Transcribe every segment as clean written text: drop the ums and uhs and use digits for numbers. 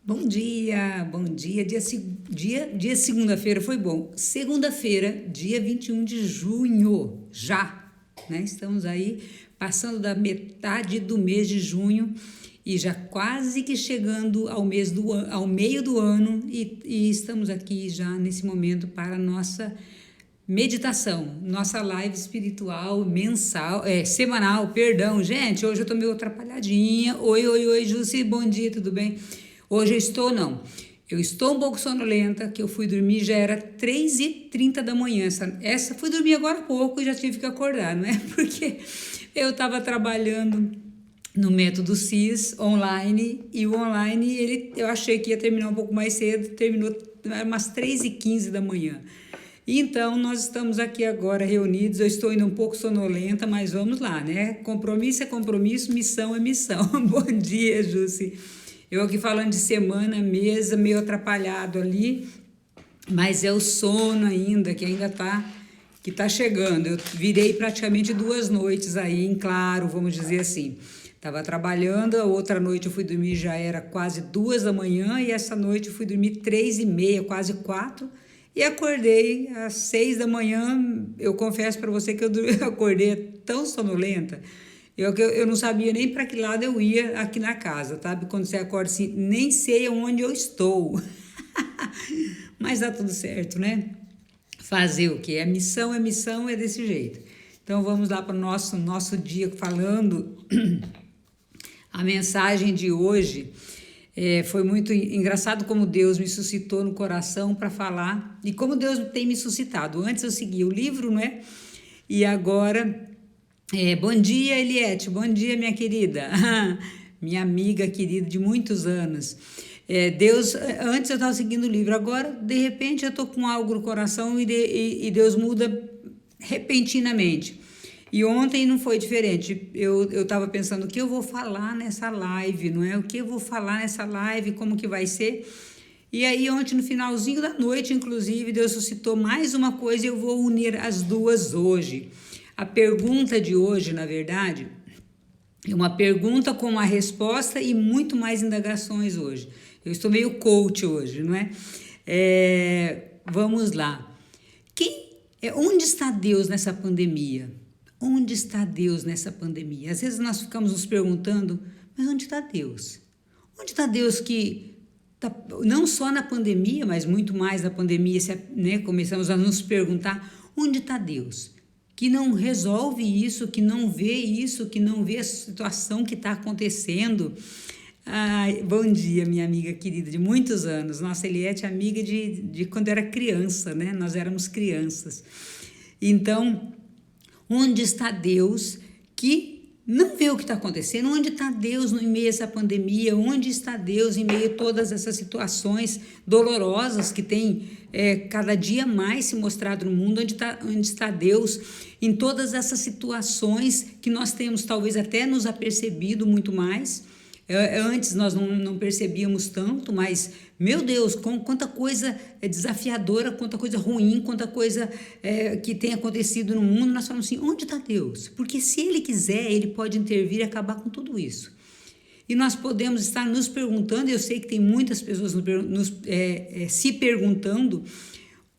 Bom dia. Dia segunda-feira foi bom. Segunda-feira, dia 21 de junho, já, né? Estamos aí passando da metade do mês de junho e já quase que chegando ao meio do ano e estamos aqui já nesse momento para a nossa meditação, nossa live espiritual semanal, perdão, gente, hoje eu tô meio atrapalhadinha. Oi, Jussi, bom dia, tudo bem? Hoje eu estou um pouco sonolenta, que eu fui dormir, já era 3h30 da manhã, essa fui dormir agora há pouco e já tive que acordar, não é? Porque eu estava trabalhando no método CIS online, e o online, eu achei que ia terminar um pouco mais cedo, terminou umas 3h15 da manhã. Então, nós estamos aqui agora reunidos, eu estou indo um pouco sonolenta, mas vamos lá, né? Compromisso é compromisso, missão é missão. Bom dia, Jussi. Eu aqui falando de semana, mesa, meio atrapalhado ali, mas é o sono ainda, que tá chegando. Eu virei praticamente 2 noites aí, em claro, vamos dizer assim. Tava trabalhando, a outra noite eu fui dormir, já era quase 2 da manhã, e essa noite eu fui dormir 3h30, quase 4, e acordei às 6 da manhã. Eu confesso para você que eu acordei tão sonolenta, eu não sabia nem para que lado eu ia aqui na casa, sabe? Quando você acorda assim, nem sei onde eu estou. Mas dá tudo certo, né? Fazer o quê? É missão, é desse jeito. Então vamos lá para o nosso dia falando. A mensagem de hoje foi muito engraçado como Deus me suscitou no coração para falar, e como Deus tem me suscitado. Antes eu seguia o livro, não é? E agora, bom dia, Eliette, bom dia, minha querida, minha amiga querida de muitos anos. Deus, antes eu estava seguindo o livro, agora de repente eu estou com algo no coração e Deus muda repentinamente. E ontem não foi diferente. Eu estava pensando o que eu vou falar nessa live, não é? O que eu vou falar nessa live, como que vai ser? E aí ontem, no finalzinho da noite, inclusive, Deus suscitou mais uma coisa e eu vou unir as duas hoje. A pergunta de hoje, na verdade, é uma pergunta com uma resposta e muito mais indagações hoje. Eu estou meio coach hoje, não é? Vamos lá. Onde está Deus nessa pandemia? Onde está Deus nessa pandemia? Às vezes nós ficamos nos perguntando, mas onde está Deus? Onde está Deus que, não só na pandemia, mas muito mais na pandemia, né, começamos a nos perguntar, onde está Deus? Que não resolve isso, que não vê isso, que não vê a situação que está acontecendo. Ai, bom dia, minha amiga querida, de muitos anos. Nossa, Eliette é amiga de quando era criança, né? Nós éramos crianças. Então, onde está Deus que não vê o que está acontecendo? Onde está Deus em meio a essa pandemia? Onde está Deus em meio a todas essas situações dolorosas que tem cada dia mais se mostrado no mundo? Onde está Deus em todas essas situações que nós temos talvez até nos apercebido muito mais? Antes nós não percebíamos tanto, mas, meu Deus, quanta coisa desafiadora, quanta coisa ruim, quanta coisa que tem acontecido no mundo, nós falamos assim, onde está Deus? Porque se Ele quiser, Ele pode intervir e acabar com tudo isso. E nós podemos estar nos perguntando, eu sei que tem muitas pessoas se perguntando,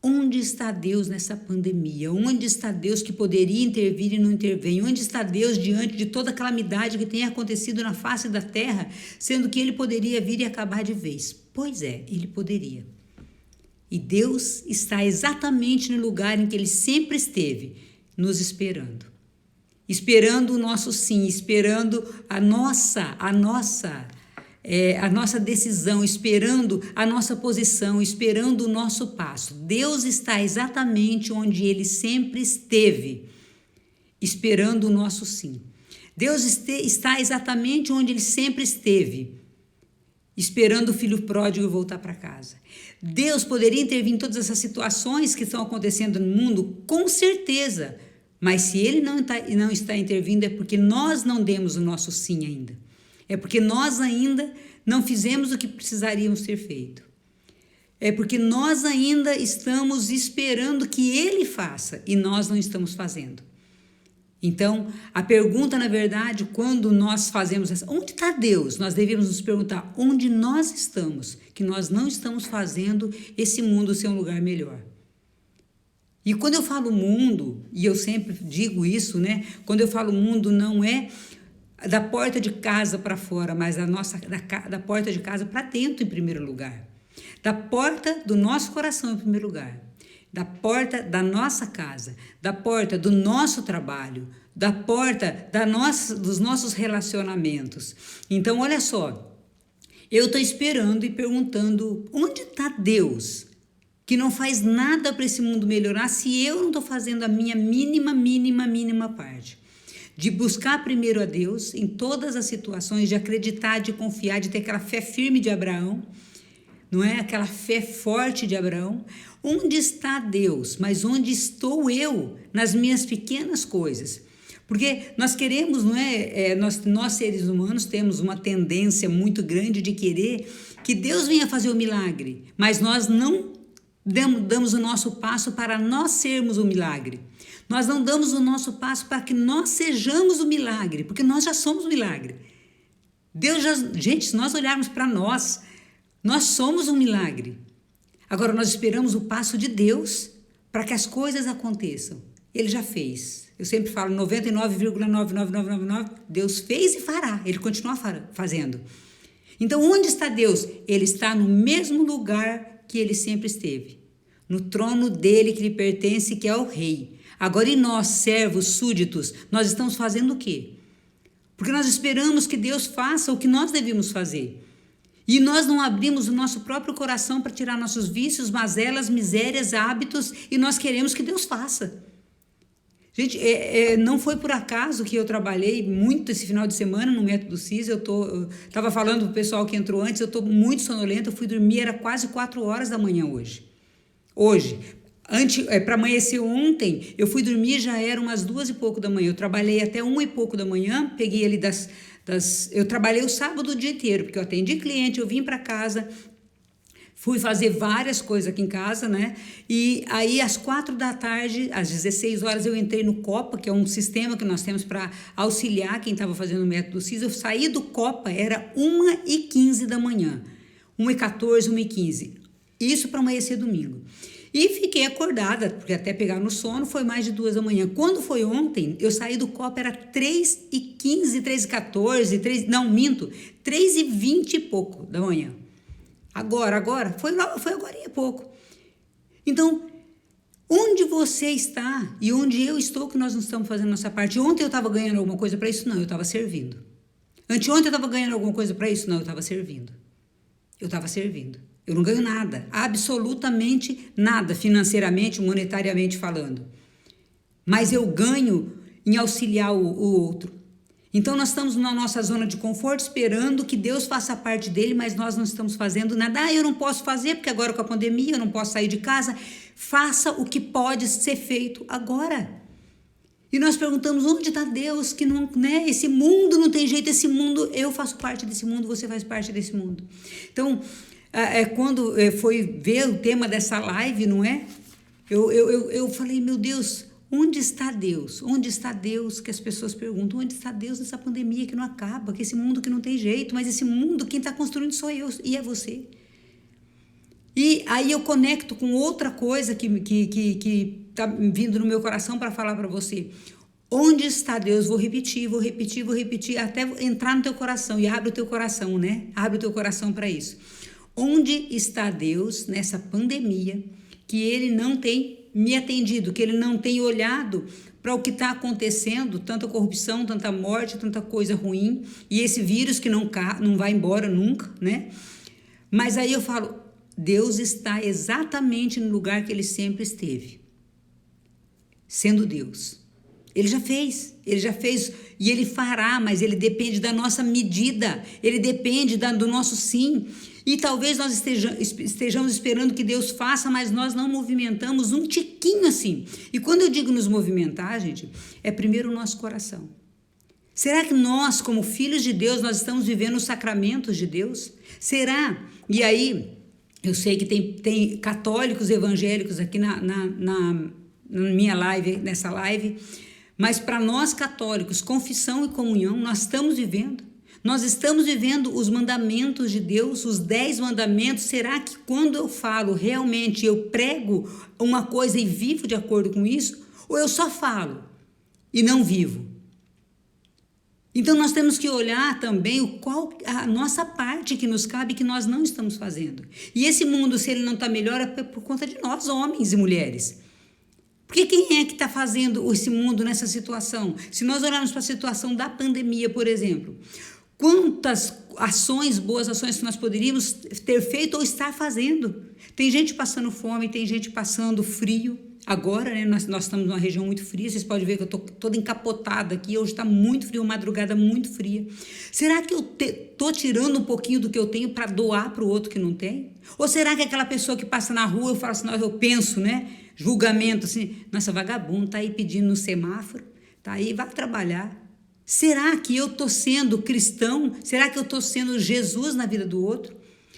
onde está Deus nessa pandemia? Onde está Deus que poderia intervir e não intervém? Onde está Deus diante de toda a calamidade que tem acontecido na face da terra, sendo que Ele poderia vir e acabar de vez? Pois é, Ele poderia. E Deus está exatamente no lugar em que Ele sempre esteve, nos esperando. Esperando o nosso sim, esperando a nossa decisão, esperando a nossa posição, esperando o nosso passo. Deus está exatamente onde Ele sempre esteve, esperando o nosso sim. Deus está exatamente onde Ele sempre esteve, esperando o filho pródigo voltar para casa. Deus poderia intervir em todas essas situações que estão acontecendo no mundo, com certeza, mas se Ele não está intervindo é porque nós não demos o nosso sim ainda. É porque nós ainda não fizemos o que precisaríamos ter feito. É porque nós ainda estamos esperando que Ele faça e nós não estamos fazendo. Então, a pergunta, na verdade, quando nós fazemos essa, onde está Deus? Nós devemos nos perguntar onde nós estamos, que nós não estamos fazendo esse mundo ser um lugar melhor. E quando eu falo mundo, e eu sempre digo isso, né? Quando eu falo mundo, não é da porta de casa para fora, mas da porta de casa para dentro, em primeiro lugar. Da porta do nosso coração, em primeiro lugar. Da porta da nossa casa, da porta do nosso trabalho, da porta dos nossos relacionamentos. Então, olha só, eu estou esperando e perguntando, onde está Deus? Que não faz nada para esse mundo melhorar se eu não estou fazendo a minha mínima parte. De buscar primeiro a Deus em todas as situações, de acreditar, de confiar, de ter aquela fé firme de Abraão, não é? Aquela fé forte de Abraão. Onde está Deus? Mas onde estou eu nas minhas pequenas coisas? Porque nós queremos, não é? Nós seres humanos temos uma tendência muito grande de querer que Deus venha fazer o milagre, mas nós não damos o nosso passo para nós sermos o milagre. Nós não damos o nosso passo para que nós sejamos o milagre, porque nós já somos o milagre. Gente, se nós olharmos para nós somos um milagre. Agora, nós esperamos o passo de Deus para que as coisas aconteçam. Ele já fez. Eu sempre falo 99,99999, Deus fez e fará. Ele continua fazendo. Então, onde está Deus? Ele está no mesmo lugar que ele sempre esteve. No trono dele que lhe pertence, que é o rei. Agora, e nós, servos, súditos, nós estamos fazendo o quê? Porque nós esperamos que Deus faça o que nós devemos fazer. E nós não abrimos o nosso próprio coração para tirar nossos vícios, mazelas, misérias, hábitos, e nós queremos que Deus faça. Gente, não foi por acaso que eu trabalhei muito esse final de semana no Método CIS. Eu estava falando para o pessoal que entrou antes, eu estou muito sonolenta, eu fui dormir, era quase 4 horas da manhã hoje. Para amanhecer ontem, eu fui dormir, já era umas 2 e pouco da manhã. Eu trabalhei até 1 e pouco da manhã, peguei ali eu trabalhei o sábado o dia inteiro, porque eu atendi cliente, eu vim para casa, fui fazer várias coisas aqui em casa, né? E aí, às 4 da tarde, às 16 horas, eu entrei no Copa, que é um sistema que nós temos para auxiliar quem estava fazendo o Método CIS. Eu saí do Copa, era 1h15 da manhã, 1h14, 1h15. Isso para amanhecer domingo. E fiquei acordada, porque até pegar no sono foi mais de 2 da manhã. Quando foi ontem, eu saí do Copa, era 3h15, 3h14, 3h20 e pouco da manhã. Agora, foi agora e pouco. Então, onde você está e onde eu estou que nós não estamos fazendo nossa parte? Ontem eu estava ganhando alguma coisa para isso? Não, eu estava servindo. Anteontem eu estava ganhando alguma coisa para isso? Não, eu estava servindo. Eu não ganho nada, absolutamente nada, financeiramente, monetariamente falando. Mas eu ganho em auxiliar o outro. Então, nós estamos na nossa zona de conforto, esperando que Deus faça a parte dele, mas nós não estamos fazendo nada. Eu não posso fazer, porque agora com a pandemia eu não posso sair de casa. Faça o que pode ser feito agora. E nós perguntamos, onde está Deus? Que não, né? Esse mundo não tem jeito, esse mundo, eu faço parte desse mundo, você faz parte desse mundo. Então, quando foi ver o tema dessa live, não é? Eu falei, meu Deus, onde está Deus? Onde está Deus? Que as pessoas perguntam, onde está Deus nessa pandemia que não acaba, que esse mundo que não tem jeito, mas esse mundo, quem está construindo sou eu e é você. E aí eu conecto com outra coisa que está vindo no meu coração para falar para você. Onde está Deus? Vou repetir, até entrar no teu coração. E abre o teu coração, né? Abre o teu coração para isso. Onde está Deus nessa pandemia que Ele não tem me atendido, que Ele não tem olhado para o que está acontecendo, tanta corrupção, tanta morte, tanta coisa ruim, e esse vírus que não vai embora nunca, né? Mas aí eu falo, Deus está exatamente no lugar que Ele sempre esteve, sendo Deus. Ele já fez e Ele fará, mas Ele depende da nossa medida, Ele depende do nosso sim. E talvez nós estejamos esperando que Deus faça, mas nós não movimentamos um tiquinho assim. E quando eu digo nos movimentar, gente, é primeiro o nosso coração. Será que nós, como filhos de Deus, nós estamos vivendo os sacramentos de Deus? Será? E aí, eu sei que tem católicos evangélicos aqui na minha live, nessa live, Mas para nós católicos, confissão e comunhão, nós estamos vivendo. Nós estamos vivendo os mandamentos de Deus, os 10 mandamentos. Será que quando eu falo realmente, eu prego uma coisa e vivo de acordo com isso? Ou eu só falo e não vivo? Então nós temos que olhar também qual a nossa parte que nos cabe, que nós não estamos fazendo. E esse mundo, se ele não está melhor, é por conta de nós, homens e mulheres. Porque quem é que está fazendo esse mundo nessa situação? Se nós olharmos para a situação da pandemia, por exemplo, quantas ações, boas ações que nós poderíamos ter feito ou estar fazendo? Tem gente passando fome, tem gente passando frio. Agora, né, nós estamos numa região muito fria, vocês podem ver que eu estou toda encapotada aqui, hoje está muito frio, madrugada muito fria. Será que eu estou tirando um pouquinho do que eu tenho para doar para o outro que não tem? Ou será que aquela pessoa que passa na rua, eu falo assim, eu penso, né, julgamento assim, nossa, vagabundo, está aí pedindo no semáforo, está aí, vai trabalhar. Será que eu estou sendo cristão? Será que eu estou sendo Jesus na vida do outro?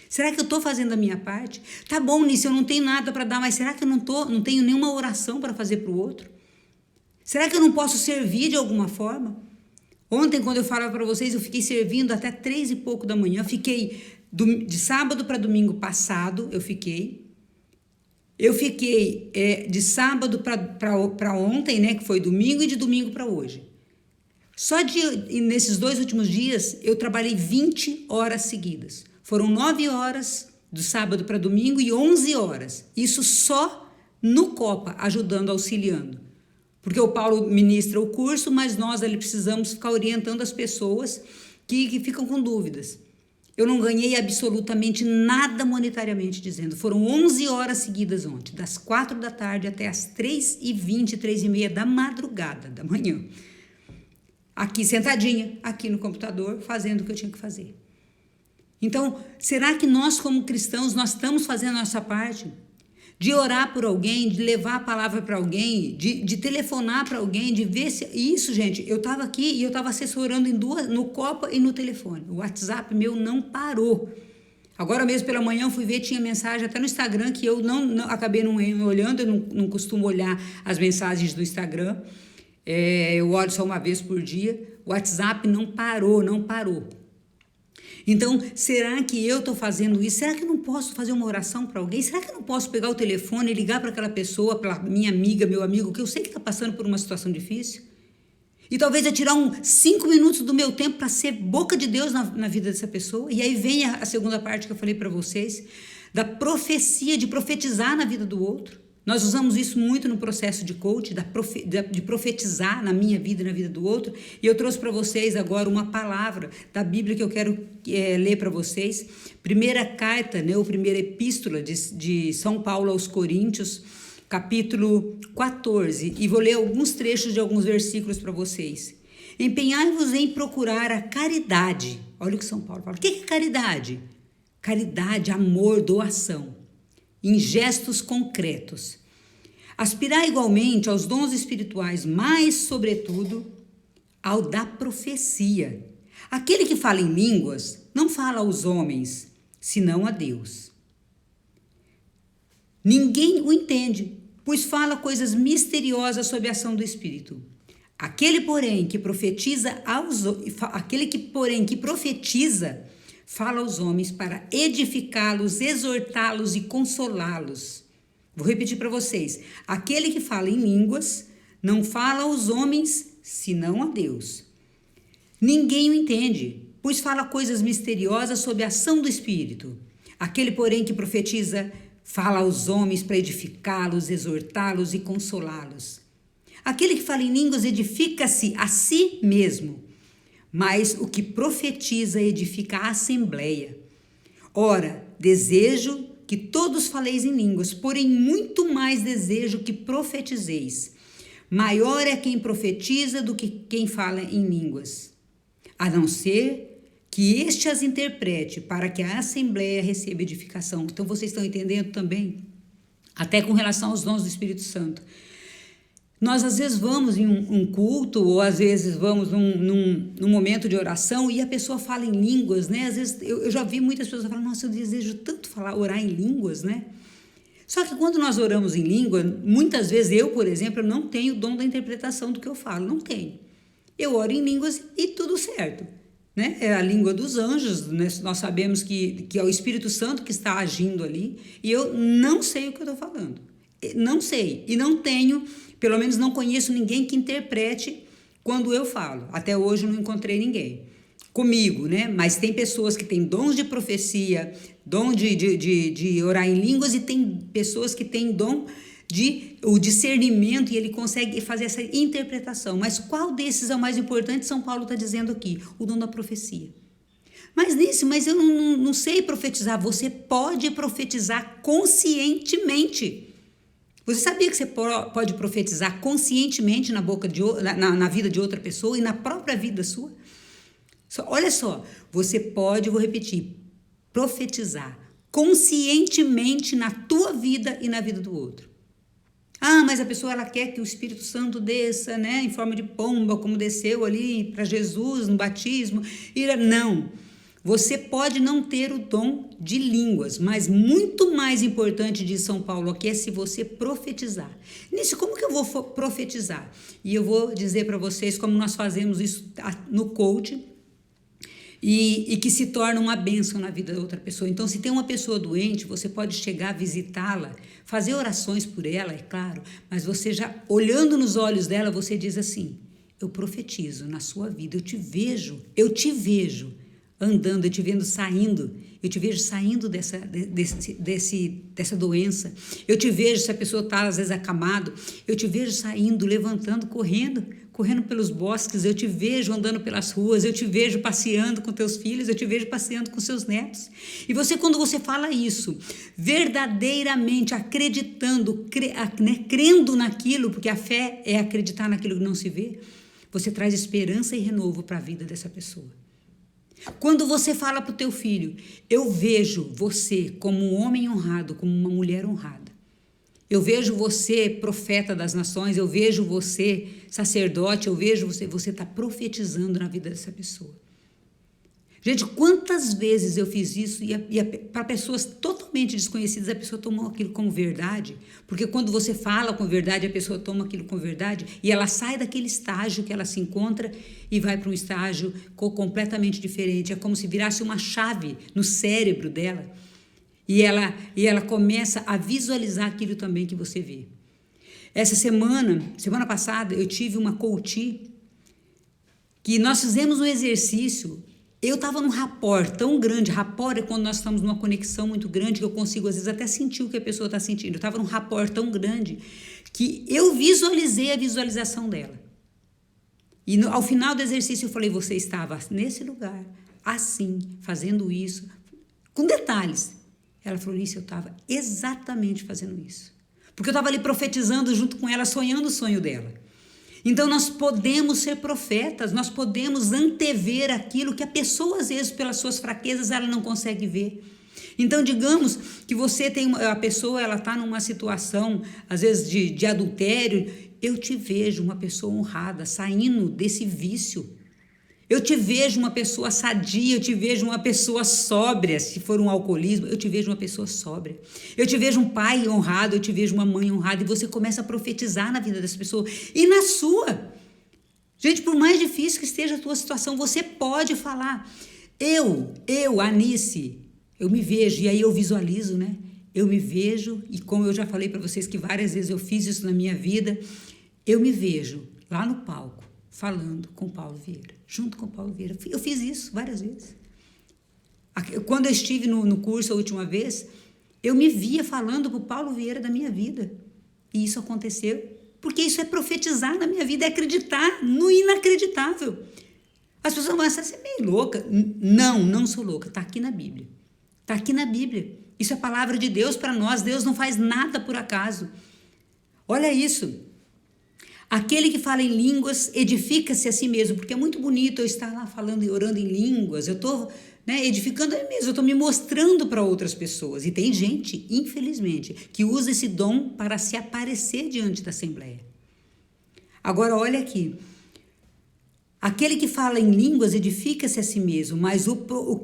Será que eu estou fazendo a minha parte? Tá bom, nisso eu não tenho nada para dar, mas será que eu não tenho nenhuma oração para fazer para o outro? Será que eu não posso servir de alguma forma? Ontem, quando eu falava para vocês, eu fiquei servindo até 3 e pouco da manhã. Fiquei de sábado para domingo passado, eu fiquei de sábado para ontem, né, que foi domingo, e de domingo para hoje. Nesses 2 últimos dias, eu trabalhei 20 horas seguidas. Foram 9 horas do sábado para domingo e 11 horas. Isso só no Copa, ajudando, auxiliando. Porque o Paulo ministra o curso, mas nós ali precisamos ficar orientando as pessoas que ficam com dúvidas. Eu não ganhei absolutamente nada monetariamente dizendo. Foram 11 horas seguidas ontem, das 4 da tarde até as 3h20, 3h30 da madrugada, da manhã. Aqui sentadinha, aqui no computador, fazendo o que eu tinha que fazer. Então, será que nós como cristãos, nós estamos fazendo a nossa parte? De orar por alguém, de levar a palavra para alguém, de telefonar para alguém, de ver se... Isso, gente, eu estava aqui e eu estava assessorando no Copa e no telefone. O WhatsApp meu não parou. Agora mesmo pela manhã eu fui ver, tinha mensagem até no Instagram que eu acabei não olhando, eu não costumo olhar as mensagens do Instagram. Eu olho só uma vez por dia. O WhatsApp não parou. Então, será que eu estou fazendo isso? Será que eu não posso fazer uma oração para alguém? Será que eu não posso pegar o telefone e ligar para aquela pessoa, para minha amiga, meu amigo, que eu sei que está passando por uma situação difícil? E talvez eu tirar 5 minutos do meu tempo para ser boca de Deus na vida dessa pessoa. E aí vem a segunda parte que eu falei para vocês, da profecia, de profetizar na vida do outro. Nós usamos isso muito no processo de coach, de profetizar na minha vida e na vida do outro. E eu trouxe para vocês agora uma palavra da Bíblia que eu quero ler para vocês. Primeira carta, né, ou primeira epístola de São Paulo aos Coríntios, capítulo 14. E vou ler alguns trechos de alguns versículos para vocês. Empenhai-vos em procurar a caridade. Olha o que São Paulo fala. O que é caridade? Caridade, amor, doação. Em gestos concretos. Aspirar igualmente aos dons espirituais, mas, sobretudo, ao da profecia. Aquele que fala em línguas não fala aos homens, senão a Deus. Ninguém o entende, pois fala coisas misteriosas sob a ação do Espírito. Aquele, porém, que profetiza fala aos homens para edificá-los, exortá-los e consolá-los. Vou repetir para vocês. Aquele que fala em línguas não fala aos homens, senão a Deus. Ninguém o entende, pois fala coisas misteriosas sob a ação do Espírito. Aquele, porém, que profetiza fala aos homens para edificá-los, exortá-los e consolá-los. Aquele que fala em línguas edifica-se a si mesmo, mas o que profetiza edifica a assembleia. Ora, desejo que todos faleis em línguas, porém muito mais desejo que profetizeis. Maior é quem profetiza do que quem fala em línguas, a não ser que este as interprete para que a assembleia receba edificação. Então vocês estão entendendo também? Até com relação aos dons do Espírito Santo. Nós, às vezes, vamos em um culto, ou às vezes vamos num momento de oração e a pessoa fala em línguas, né? Às vezes, eu já vi muitas pessoas falando, nossa, eu desejo tanto orar em línguas, né? Só que quando nós oramos em língua, muitas vezes eu, por exemplo, não tenho o dom da interpretação do que eu falo, não tenho. Eu oro em línguas e tudo certo, né? É a língua dos anjos, né? Nós sabemos que é o Espírito Santo que está agindo ali, e eu não sei o que eu estou falando. Não sei, e não tenho, pelo menos não conheço ninguém que interprete quando eu falo. Até hoje eu não encontrei ninguém comigo, né? Mas tem pessoas que têm dons de profecia, dom de orar em línguas, e tem pessoas que têm dom o discernimento, e ele consegue fazer essa interpretação. Mas qual desses é o mais importante? São Paulo está dizendo aqui, o dom da profecia. Mas eu não sei profetizar. Você pode profetizar conscientemente. Você sabia que você pode profetizar conscientemente na vida de outra pessoa e na própria vida sua? Olha só, você pode, vou repetir, profetizar conscientemente na tua vida e na vida do outro. Ah, mas a pessoa ela quer que o Espírito Santo desça, né, em forma de pomba, como desceu ali para Jesus no batismo. Não, você pode não ter o dom de línguas, mas muito mais importante de São Paulo aqui é se você profetizar. Nisso, como que eu vou profetizar? E eu vou dizer para vocês como nós fazemos isso no coaching, e que se torna uma bênção na vida da outra pessoa. Então, se tem uma pessoa doente, você pode chegar, visitá-la, fazer orações por ela, é claro, mas você já, olhando nos olhos dela, você diz assim: eu profetizo na sua vida, eu te vejo andando, eu te vendo saindo, eu te vejo saindo dessa doença, eu te vejo, se a pessoa está às vezes acamado, eu te vejo saindo, levantando, correndo pelos bosques, eu te vejo andando pelas ruas, eu te vejo passeando com teus filhos, eu te vejo passeando com seus netos. E você, quando você fala isso, verdadeiramente acreditando, crendo naquilo, porque a fé é acreditar naquilo que não se vê, você traz esperança e renovo para a vida dessa pessoa. Quando você fala para o teu filho, eu vejo você como um homem honrado, como uma mulher honrada. Eu vejo você profeta das nações, eu vejo você sacerdote, eu vejo você está profetizando na vida dessa pessoa. Gente, quantas vezes eu fiz isso e para pessoas totalmente desconhecidas, a pessoa tomou aquilo como verdade, porque quando você fala com verdade, a pessoa toma aquilo com verdade e ela sai daquele estágio que ela se encontra e vai para um estágio completamente diferente. É como se virasse uma chave no cérebro dela. E ela começa a visualizar aquilo também que você vê. Essa semana passada, eu tive uma coach que nós fizemos um exercício. Eu estava num rapport tão grande. Rapport é quando nós estamos numa conexão muito grande, que eu consigo às vezes até sentir o que a pessoa está sentindo. Eu estava num rapport tão grande que eu visualizei a visualização dela. E ao final do exercício eu falei: você estava nesse lugar, assim, fazendo isso, com detalhes. Ela falou: isso, eu estava exatamente fazendo isso. Porque eu estava ali profetizando junto com ela, sonhando o sonho dela. Então, nós podemos ser profetas, nós podemos antever aquilo que a pessoa, às vezes, pelas suas fraquezas, ela não consegue ver. Então, digamos que a pessoa está numa situação, às vezes, de adultério. Eu te vejo uma pessoa honrada, saindo desse vício. Eu te vejo uma pessoa sadia, eu te vejo uma pessoa sóbria, se for um alcoolismo, eu te vejo uma pessoa sóbria. Eu te vejo um pai honrado, eu te vejo uma mãe honrada, e você começa a profetizar na vida dessa pessoa e na sua. Gente, por mais difícil que esteja a tua situação, você pode falar: eu, Anice, eu me vejo, e aí eu visualizo, né? Eu me vejo, e como eu já falei para vocês que várias vezes eu fiz isso na minha vida, eu me vejo lá no palco, falando com Paulo Vieira, junto com Paulo Vieira. Eu fiz isso várias vezes. Quando eu estive no curso a última vez, eu me via falando para o Paulo Vieira da minha vida. E isso aconteceu, porque isso é profetizar na minha vida, é acreditar no inacreditável. As pessoas vão achar: você é meio louca. Não sou louca, está aqui na Bíblia. Está aqui na Bíblia. Isso é palavra de Deus para nós. Deus não faz nada por acaso. Olha isso. Aquele que fala em línguas edifica-se a si mesmo, porque é muito bonito eu estar lá falando e orando em línguas, eu estou edificando a mim mesmo, eu estou me mostrando para outras pessoas. E tem gente, infelizmente, que usa esse dom para se aparecer diante da Assembleia. Agora, olha aqui, Aquele que fala em línguas edifica-se a si mesmo, mas o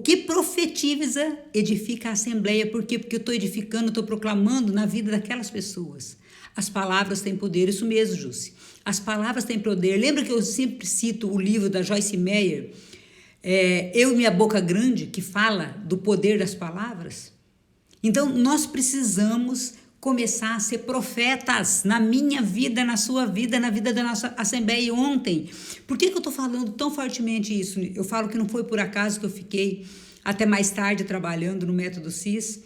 que profetiza edifica a assembleia. Por quê? Porque eu estou edificando, estou proclamando na vida daquelas pessoas. As palavras têm poder, isso mesmo, Jússi. As palavras têm poder. Lembra que eu sempre cito o livro da Joyce Meyer, Eu e Minha Boca Grande, que fala do poder das palavras? Então, nós precisamos começar a ser profetas na minha vida, na sua vida, na vida da nossa assembleia. E ontem, por que eu estou falando tão fortemente isso? Eu falo que não foi por acaso que eu fiquei até mais tarde trabalhando no Método CIS.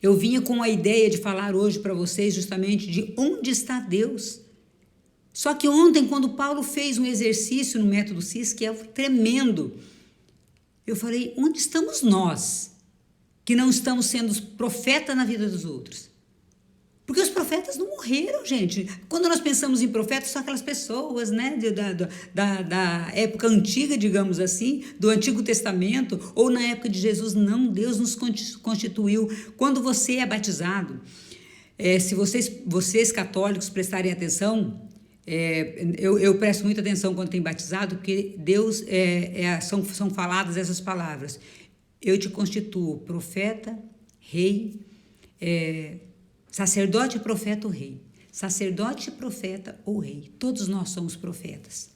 Eu vinha com a ideia de falar hoje para vocês justamente de onde está Deus. Só que ontem, quando Paulo fez um exercício no Método CIS, que é tremendo, eu falei, onde estamos nós, que não estamos sendo profetas na vida dos outros? Porque os profetas não morreram, gente. Quando nós pensamos em profetas, são aquelas pessoas, né, da época antiga, digamos assim, do Antigo Testamento, ou na época de Jesus. Não, Deus nos constituiu. Quando você é batizado, se vocês católicos prestarem atenção, eu presto muita atenção quando tem batizado, porque Deus, são faladas essas palavras. Eu te constituo profeta, rei, sacerdote, profeta ou rei. Sacerdote, profeta ou rei. Todos nós somos profetas.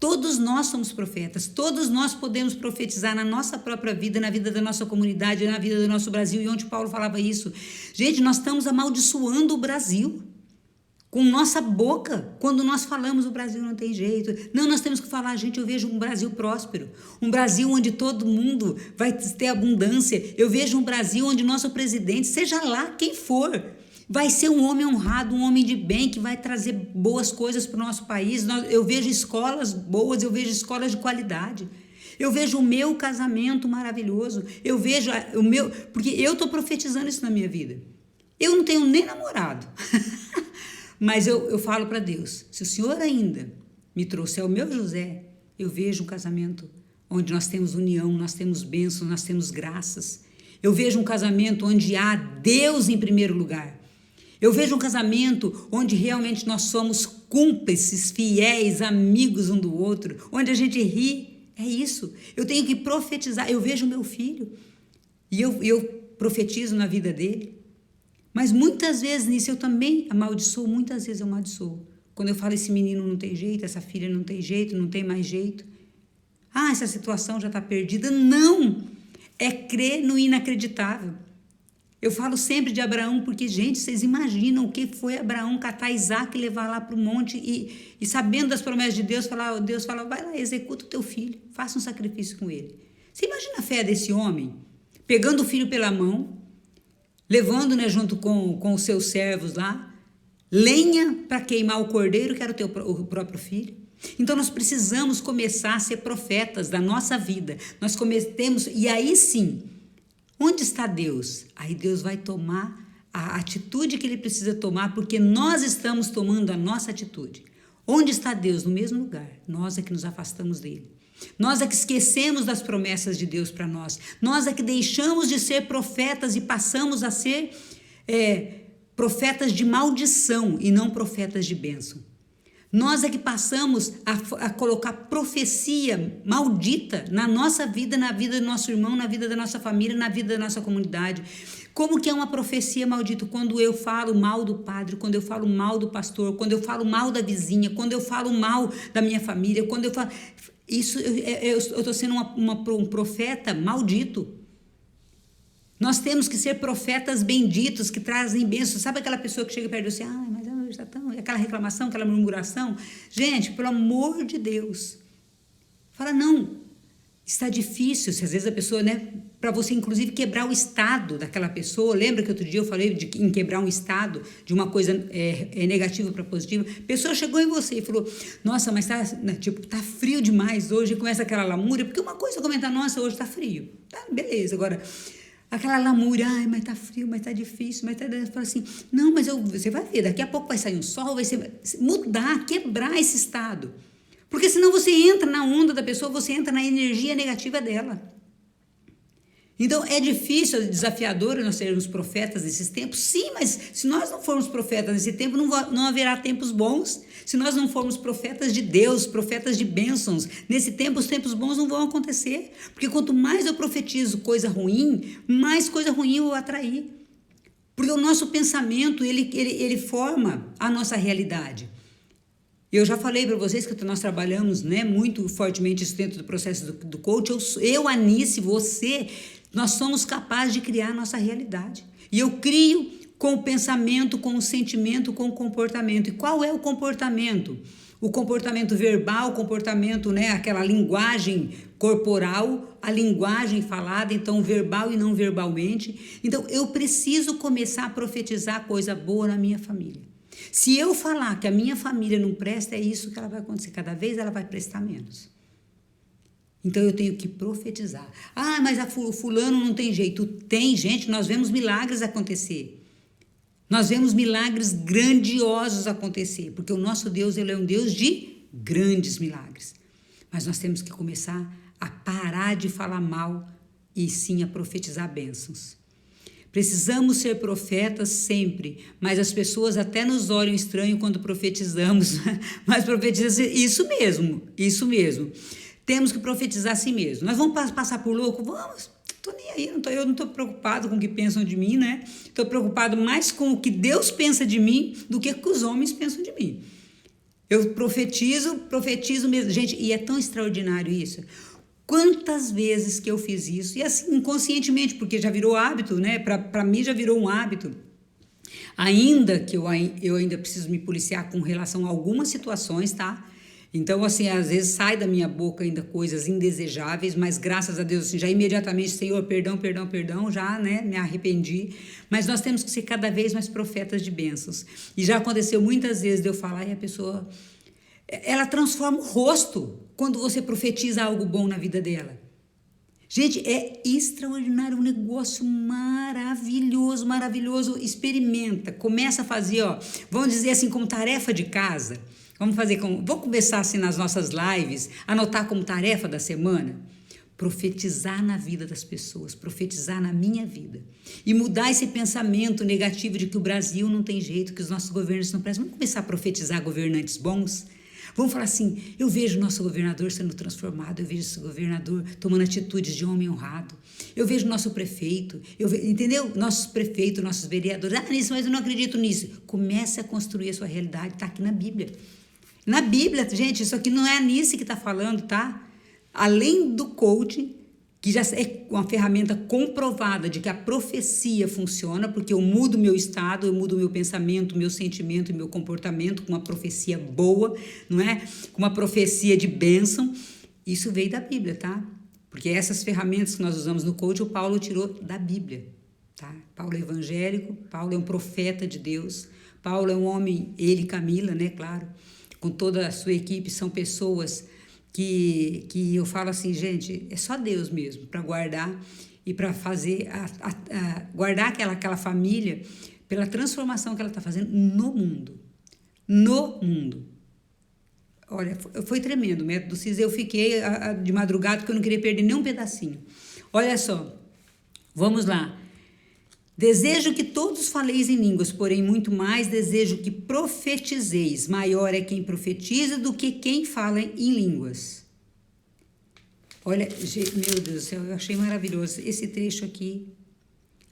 Todos nós somos profetas. Todos nós podemos profetizar na nossa própria vida, na vida da nossa comunidade, na vida do nosso Brasil. E onde Paulo falava isso? Gente, nós estamos amaldiçoando o Brasil com nossa boca. Quando nós falamos o Brasil não tem jeito. Não, nós temos que falar, gente, eu vejo um Brasil próspero. Um Brasil onde todo mundo vai ter abundância. Eu vejo um Brasil onde nosso presidente, seja lá quem for, vai ser um homem honrado, um homem de bem, que vai trazer boas coisas para o nosso país. Eu vejo escolas boas, eu vejo escolas de qualidade. Eu vejo o meu casamento maravilhoso. Eu vejo o meu... Porque eu estou profetizando isso na minha vida. Eu não tenho nem namorado. Mas eu falo para Deus, se o Senhor ainda me trouxer o meu José, eu vejo um casamento onde nós temos união, nós temos bênçãos, nós temos graças. Eu vejo um casamento onde há Deus em primeiro lugar. Eu vejo um casamento onde realmente nós somos cúmplices, fiéis, amigos um do outro, onde a gente ri. É isso. Eu tenho que profetizar. Eu vejo o meu filho e eu profetizo na vida dele. Mas muitas vezes nisso eu também amaldiçoo, muitas vezes eu amaldiçoo. Quando eu falo, esse menino não tem jeito, essa filha não tem jeito, não tem mais jeito. Ah, essa situação já está perdida. Não! É crer no inacreditável. Eu falo sempre de Abraão porque, gente, vocês imaginam o que foi Abraão catar Isaac e levar lá para o monte e sabendo das promessas de Deus, Deus fala, vai lá, executa o teu filho, faça um sacrifício com ele. Você imagina a fé desse homem, pegando o filho pela mão, levando, né, junto com os seus servos lá, lenha para queimar o cordeiro, que era o próprio filho. Então, nós precisamos começar a ser profetas da nossa vida. Nós cometemos, e aí sim, onde está Deus? Aí Deus vai tomar a atitude que Ele precisa tomar, porque nós estamos tomando a nossa atitude. Onde está Deus? No mesmo lugar. Nós é que nos afastamos dEle. Nós é que esquecemos das promessas de Deus para nós. Nós é que deixamos de ser profetas e passamos a ser profetas de maldição e não profetas de bênção. Nós é que passamos a colocar profecia maldita na nossa vida, na vida do nosso irmão, na vida da nossa família, na vida da nossa comunidade. Como que é uma profecia maldita? Quando eu falo mal do padre, quando eu falo mal do pastor, quando eu falo mal da vizinha, quando eu falo mal da minha família, quando eu falo... Isso, eu estou sendo um profeta maldito. Nós temos que ser profetas benditos, que trazem bênçãos. Sabe aquela pessoa que chega perto de você, mas já estão... Aquela reclamação, aquela murmuração. Gente, pelo amor de Deus. Fala, não, está difícil. Se às vezes a pessoa, né, para você inclusive quebrar o estado daquela pessoa. Lembra que outro dia eu falei em quebrar um estado de uma coisa negativa para positiva? A pessoa chegou em você e falou, nossa, mas tá frio demais hoje. E começa aquela lamúria, porque uma coisa é comentar, nossa, hoje tá frio. Tá, beleza, agora... Aquela lamúria, mas tá frio, mas tá difícil, mas tá... Fala assim, não, mas você vai ver, daqui a pouco vai sair um sol, vai mudar, quebrar esse estado. Porque senão você entra na onda da pessoa, você entra na energia negativa dela. Então, é difícil, é desafiador nós sermos profetas nesses tempos? Sim, mas se nós não formos profetas nesse tempo, não haverá tempos bons. Se nós não formos profetas de Deus, profetas de bênçãos, nesse tempo os tempos bons não vão acontecer. Porque quanto mais eu profetizo coisa ruim, mais coisa ruim eu vou atrair. Porque o nosso pensamento, ele forma a nossa realidade. Eu já falei para vocês que nós trabalhamos, né, muito fortemente isso dentro do processo do coach. Eu, Anice, você, nós somos capazes de criar a nossa realidade. E eu crio com o pensamento, com o sentimento, com o comportamento. E qual é o comportamento? O comportamento verbal, o comportamento, né, aquela linguagem corporal, a linguagem falada, então verbal e não verbalmente. Então, eu preciso começar a profetizar coisa boa na minha família. Se eu falar que a minha família não presta, é isso que ela vai acontecer. Cada vez ela vai prestar menos. Então eu tenho que profetizar. Ah, mas o fulano não tem jeito. Tem, gente, nós vemos milagres acontecer. Nós vemos milagres grandiosos acontecer. Porque o nosso Deus, ele é um Deus de grandes milagres. Mas nós temos que começar a parar de falar mal e sim a profetizar bênçãos. Precisamos ser profetas sempre, mas as pessoas até nos olham estranho quando profetizamos, mas profetizamos isso mesmo. Temos que profetizar assim mesmo. Nós vamos passar por louco? Vamos, estou nem aí, eu não estou preocupado com o que pensam de mim, né? Estou preocupado mais com o que Deus pensa de mim do que os homens pensam de mim. Eu profetizo mesmo. Gente, e é tão extraordinário isso. Quantas vezes que eu fiz isso, e assim, inconscientemente, porque já virou hábito, né? Para mim já virou um hábito. Ainda que eu ainda preciso me policiar com relação a algumas situações, tá? Então, assim, às vezes sai da minha boca ainda coisas indesejáveis, mas graças a Deus, assim, já imediatamente, Senhor, perdão, já, né, me arrependi. Mas nós temos que ser cada vez mais profetas de bênçãos. E já aconteceu muitas vezes de eu falar e a pessoa, ela transforma o rosto quando você profetiza algo bom na vida dela. Gente, é extraordinário, um negócio maravilhoso. Experimenta, começa a fazer, ó, vamos dizer assim, como tarefa de casa. Vamos começar assim nas nossas lives, anotar como tarefa da semana. Profetizar na vida das pessoas, profetizar na minha vida. E mudar esse pensamento negativo de que o Brasil não tem jeito, que os nossos governos não prestam. Vamos começar a profetizar governantes bons? Vamos falar assim, eu vejo nosso governador sendo transformado, eu vejo esse governador tomando atitudes de homem honrado, eu vejo nosso prefeito, entendeu? Nossos prefeitos, nossos vereadores, nisso, mas eu não acredito nisso. Comece a construir a sua realidade, está aqui na Bíblia. Na Bíblia, gente, isso aqui não é a Anice que está falando, tá? Além do coaching, que já é uma ferramenta comprovada de que a profecia funciona, porque eu mudo meu estado, eu mudo meu pensamento, meu sentimento e meu comportamento com uma profecia boa, não é? Com uma profecia de bênção. Isso veio da Bíblia, tá? Porque essas ferramentas que nós usamos no coaching, o Paulo tirou da Bíblia, tá? Paulo é evangélico, Paulo é um profeta de Deus, Paulo é um homem, ele e Camila, né? Claro, com toda a sua equipe, são pessoas que eu falo assim, gente, é só Deus mesmo para guardar e para fazer, guardar aquela família pela transformação que ela está fazendo no mundo. No mundo. Olha, foi tremendo o método CIS. Eu fiquei de madrugada porque eu não queria perder nem um pedacinho. Olha só, vamos lá. Desejo que todos faleis em línguas, porém muito mais desejo que profetizeis. Maior é quem profetiza do que quem fala em línguas. Olha, meu Deus do céu, eu achei maravilhoso esse trecho aqui.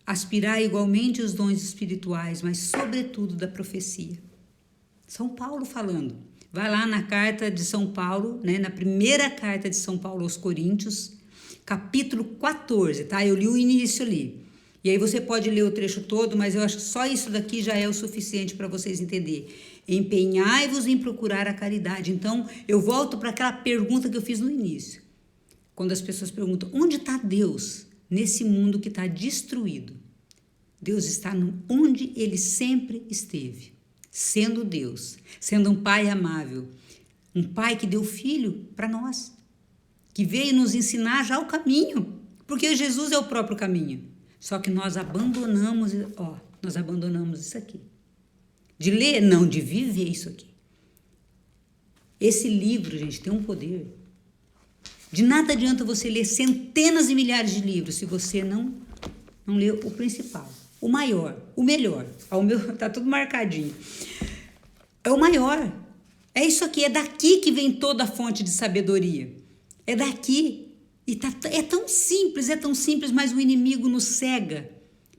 Aspirar igualmente os dons espirituais, mas sobretudo da profecia. São Paulo falando. Vai lá na carta de São Paulo, né, na primeira carta de São Paulo aos Coríntios, capítulo 14, tá? Eu li o início ali. E aí você pode ler o trecho todo, mas eu acho que só isso daqui já é o suficiente para vocês entenderem. Empenhai-vos em procurar a caridade. Então, eu volto para aquela pergunta que eu fiz no início. Quando as pessoas perguntam, onde está Deus nesse mundo que está destruído? Deus está onde Ele sempre esteve, sendo Deus, sendo um Pai amável, um Pai que deu Filho para nós, que veio nos ensinar já o caminho, porque Jesus é o próprio caminho. Só que nós abandonamos isso aqui. De ler, não, de viver isso aqui. Esse livro, gente, tem um poder De nada adianta você ler centenas e milhares de livros se você não lê o principal, o maior, o melhor. O meu tá tudo marcadinho. É o maior. É isso aqui, é daqui que vem toda a fonte de sabedoria. É daqui. E é tão simples, mas o inimigo nos cega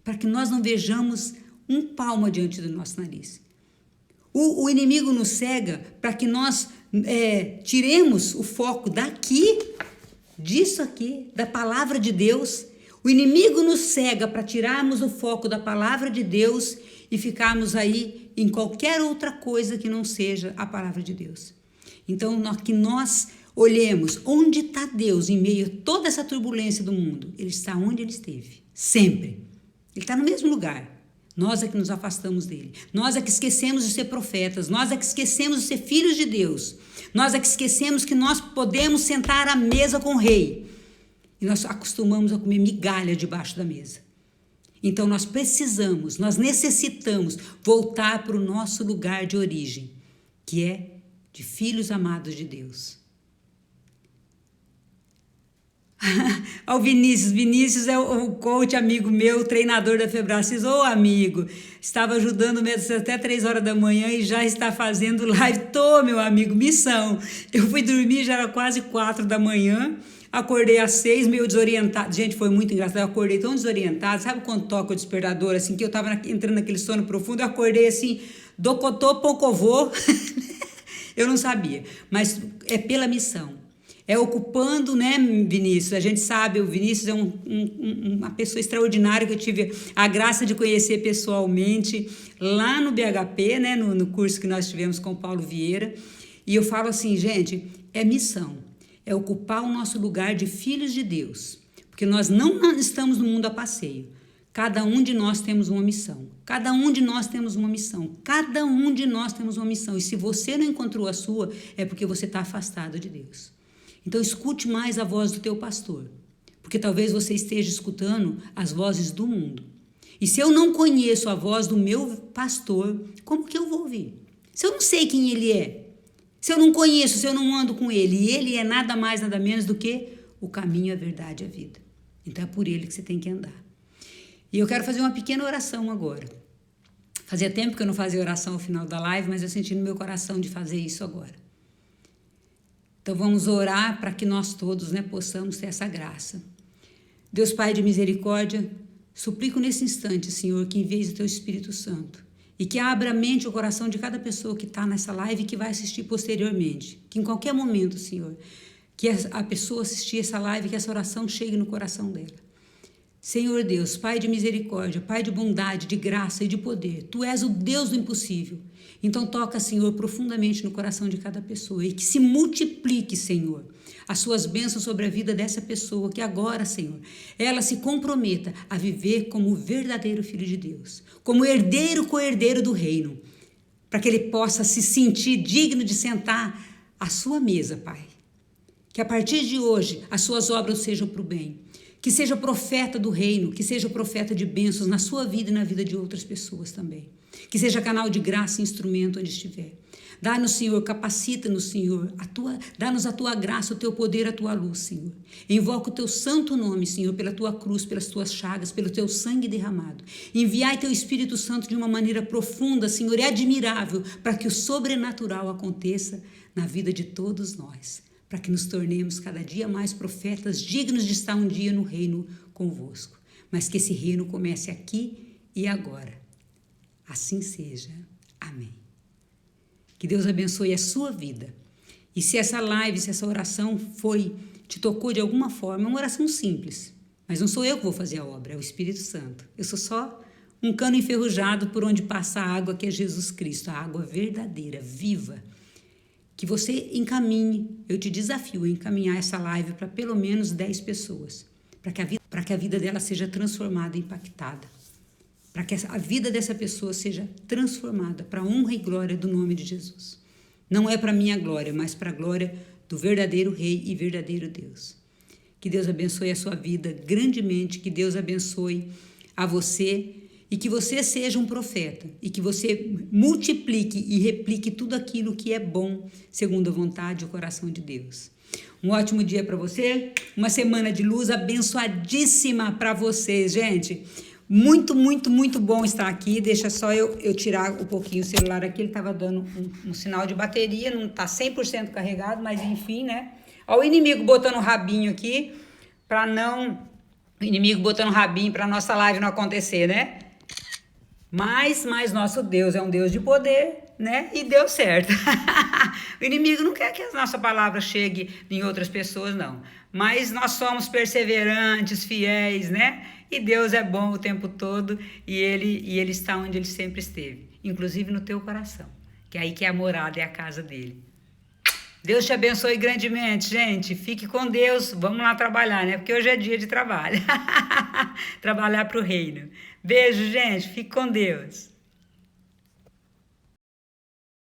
para que nós não vejamos um palmo diante do nosso nariz. O inimigo nos cega para que nós tiremos o foco daqui, disso aqui, da palavra de Deus. O inimigo nos cega para tirarmos o foco da palavra de Deus e ficarmos aí em qualquer outra coisa que não seja a palavra de Deus. Então, que nós olhemos onde está Deus em meio a toda essa turbulência do mundo. Ele está onde ele esteve, sempre. Ele está no mesmo lugar. Nós é que nos afastamos dele. Nós é que esquecemos de ser profetas. Nós é que esquecemos de ser filhos de Deus. Nós é que esquecemos que nós podemos sentar à mesa com o rei. E nós acostumamos a comer migalha debaixo da mesa. Então nós necessitamos voltar para o nosso lugar de origem, que é de filhos amados de Deus. Ao Vinícius é o coach amigo meu, treinador da Febracis. Ô amigo, estava ajudando mesmo até 3 horas da manhã e já está fazendo live. Meu amigo, missão. Eu fui dormir, já era quase 4 da manhã, acordei às 6, meio desorientado. Gente, foi muito engraçado, eu acordei tão desorientado. Sabe quando toca o despertador, assim, que eu estava entrando naquele sono profundo, eu acordei assim, docotô, pocovô. Eu não sabia, mas é pela missão. É ocupando, né, Vinícius? A gente sabe, o Vinícius é uma pessoa extraordinária que eu tive a graça de conhecer pessoalmente lá no BHP, né, no curso que nós tivemos com o Paulo Vieira. E eu falo assim, gente, é missão, é ocupar o nosso lugar de filhos de Deus, porque nós não estamos no mundo a passeio. Cada um de nós temos uma missão. Cada um de nós temos uma missão. Cada um de nós temos uma missão. E se você não encontrou a sua, é porque você está afastado de Deus. Então, escute mais a voz do teu pastor, porque talvez você esteja escutando as vozes do mundo. E se eu não conheço a voz do meu pastor, como que eu vou ouvir? Se eu não sei quem ele é, se eu não conheço, se eu não ando com ele, e ele é nada mais, nada menos do que o caminho, a verdade e a vida. Então, é por ele que você tem que andar. E eu quero fazer uma pequena oração agora. Fazia tempo que eu não fazia oração ao final da live, mas eu senti no meu coração de fazer isso agora. Então vamos orar para que nós todos, né, possamos ter essa graça. Deus Pai de misericórdia, suplico nesse instante, Senhor, que envies o Teu Espírito Santo e que abra a mente e o coração de cada pessoa que está nessa live e que vai assistir posteriormente. Que em qualquer momento, Senhor, que a pessoa assistir essa live, que essa oração chegue no coração dela. Senhor Deus, Pai de misericórdia, Pai de bondade, de graça e de poder, Tu és o Deus do impossível. Então toca, Senhor, profundamente no coração de cada pessoa e que se multiplique, Senhor, as Suas bênçãos sobre a vida dessa pessoa, que agora, Senhor, ela se comprometa a viver como verdadeiro filho de Deus, como herdeiro, co-herdeiro do reino, para que ele possa se sentir digno de sentar à Sua mesa, Pai. Que a partir de hoje as Suas obras sejam para o bem. Que seja profeta do reino, que seja profeta de bênçãos na sua vida e na vida de outras pessoas também. Que seja canal de graça e instrumento onde estiver. Dá-nos, Senhor, capacita-nos, Senhor, dá-nos a Tua graça, o Teu poder, a Tua luz, Senhor. Invoca o Teu santo nome, Senhor, pela Tua cruz, pelas Tuas chagas, pelo Teu sangue derramado. Enviai Teu Espírito Santo de uma maneira profunda, Senhor, e admirável, para que o sobrenatural aconteça na vida de todos nós. Para que nos tornemos cada dia mais profetas, dignos de estar um dia no reino convosco. Mas que esse reino comece aqui e agora. Assim seja. Amém. Que Deus abençoe a sua vida. E se essa live, se essa oração te tocou de alguma forma, é uma oração simples. Mas não sou eu que vou fazer a obra, é o Espírito Santo. Eu sou só um cano enferrujado por onde passa a água, que é Jesus Cristo, a água verdadeira, viva. Que você encaminhe, eu te desafio a encaminhar essa live para pelo menos 10 pessoas, para que a vida dela seja transformada, impactada, para que a vida dessa pessoa seja transformada para a honra e glória do nome de Jesus. Não é para minha glória, mas para a glória do verdadeiro Rei e verdadeiro Deus. Que Deus abençoe a sua vida grandemente, que Deus abençoe a você, e que você seja um profeta, e que você multiplique e replique tudo aquilo que é bom, segundo a vontade e o coração de Deus. Um ótimo dia para você, uma semana de luz abençoadíssima para vocês, gente. Muito, muito, muito bom estar aqui. Deixa só eu tirar um pouquinho o celular aqui, ele estava dando um sinal de bateria, não está 100% carregado, mas enfim, né? Ó, o inimigo botando o rabinho aqui, para não... O inimigo botando o rabinho para nossa live não acontecer, né? Mas nosso Deus é um Deus de poder, né? E deu certo. O inimigo não quer que a nossa palavra chegue em outras pessoas, não. Mas nós somos perseverantes, fiéis, né? E Deus é bom o tempo todo e ele está onde ele sempre esteve, inclusive no teu coração, que é aí que é a morada, é a casa dele. Deus te abençoe grandemente, gente. Fique com Deus. Vamos lá trabalhar, né? Porque hoje é dia de trabalho. Trabalhar para o reino. Beijo, gente. Fique com Deus.